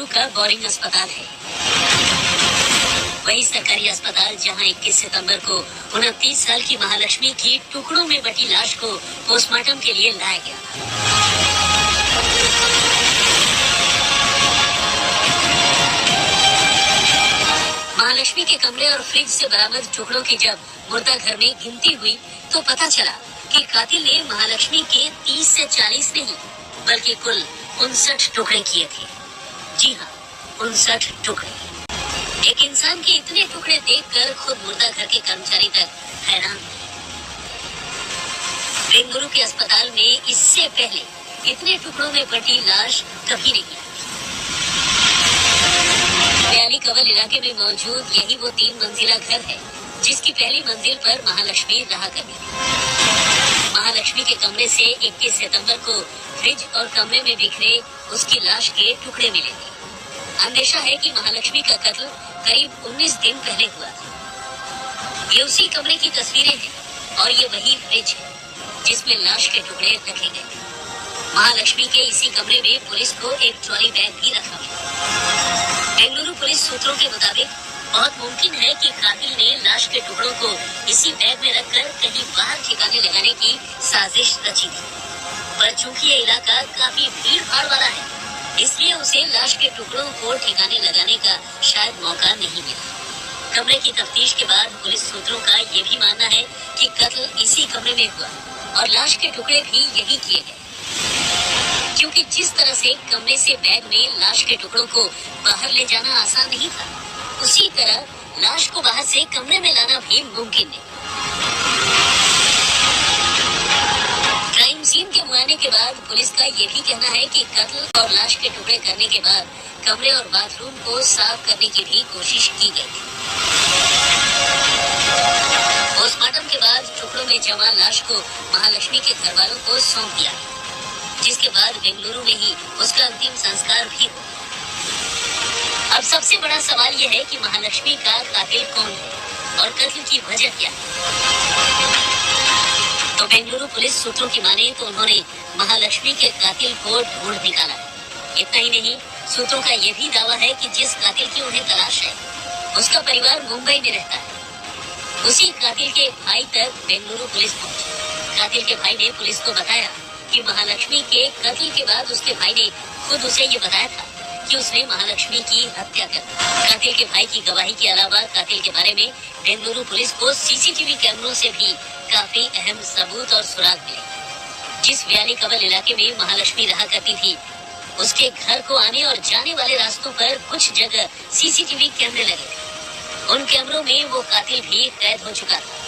बेंगलुरु का बोरिंग अस्पताल है। वही सरकारी अस्पताल जहां 21 सितंबर को 29 साल की महालक्ष्मी की टुकड़ों में बटी लाश को पोस्टमार्टम के लिए लाया गया। महालक्ष्मी के कमरे और फ्रिज से बरामद टुकड़ों की जब मुर्दा घर में गिनती हुई तो पता चला कि कातिल ने महालक्ष्मी के 30 से 40 नहीं बल्कि कुल 59 टुकड़े किए थे। जी हाँ, 59 टुकड़े। एक इंसान के इतने टुकड़े देखकर खुद मुर्दा घर के कर्मचारी तक हैरान। बेंगलुरु के अस्पताल में इससे पहले इतने टुकड़ों में बटी लाश कभी नहीं आई। व्याली कवल इलाके में मौजूद यही वो 3 मंजिला घर है जिसकी पहली मंजिल पर महालक्ष्मी रहा करती थी। महालक्ष्मी के कमरे से 21 सितंबर को फ्रिज और कमरे में बिखरे उसकी लाश के टुकड़े मिले थे। अंदेशा है कि महालक्ष्मी का कत्ल करीब 19 दिन पहले हुआ था। ये उसी कमरे की तस्वीरें हैं और ये वही फ्रिज है जिसमें लाश के टुकड़े रखे गए थे। महालक्ष्मी के इसी कमरे में पुलिस को एक ट्रॉली बैग भी रखा गया। बेंगलुरु पुलिस सूत्रों के मुताबिक बहुत मुमकिन है कि कातिल ने लाश के टुकड़ों को इसी बैग में रखकर कहीं बाहर ठिकाने लगाने की साजिश रची थी। पर चूंकि ये इलाका काफी भीड़ भाड़ वाला है, इसलिए उसे लाश के टुकड़ों को ठिकाने लगाने का शायद मौका नहीं मिला। कमरे की तफ्तीश के बाद पुलिस सूत्रों का ये भी मानना है कि कत्ल इसी कमरे में हुआ और लाश के टुकड़े भी यही किए गए। क्योंकि जिस तरह से कमरे से बैग में लाश के टुकड़ों को बाहर ले जाना आसान नहीं था, उसी तरह लाश को बाहर से कमरे में लाना भी मुमकिन नहीं। क्राइम सीन के मुआयने के बाद पुलिस का ये भी कहना है कि कत्ल और लाश के टुकड़े करने के बाद कमरे और बाथरूम को साफ करने की भी कोशिश की गई थी। पोस्टमार्टम के बाद टुकड़ों में जमा लाश को महालक्ष्मी के घर वालों को सौंप दिया, जिसके बाद बेंगलुरु में ही उसका अंतिम संस्कार भी हुआ। अब सबसे बड़ा सवाल यह है कि महालक्ष्मी का कातिल कौन है और कत्ल की वजह क्या है। तो बेंगलुरु पुलिस सूत्रों की माने तो उन्होंने महालक्ष्मी के कातिल को ढूंढ निकाला। इतना ही नहीं, सूत्रों का यह भी दावा है कि जिस कातिल की उन्हें तलाश है उसका परिवार मुंबई में रहता है। उसी कातिल के भाई तक बेंगलुरु पुलिस पहुंची। कातिल के भाई ने पुलिस को बताया कि महालक्ष्मी के कत्ल के बाद उसके भाई ने खुद उसे ये बताया था कि उसने महालक्ष्मी की हत्या कर दी। कातिल के भाई की गवाही के अलावा कातिल के बारे में बेंगलुरु पुलिस को सीसीटीवी कैमरों से भी काफी अहम सबूत और सुराग मिले। जिस व्याली कवल इलाके में महालक्ष्मी रहा करती थी, उसके घर को आने और जाने वाले रास्तों पर कुछ जगह सीसीटीवी कैमरे लगे थे। उन कैमरों में वो कातिल भी कैद हो चुका था।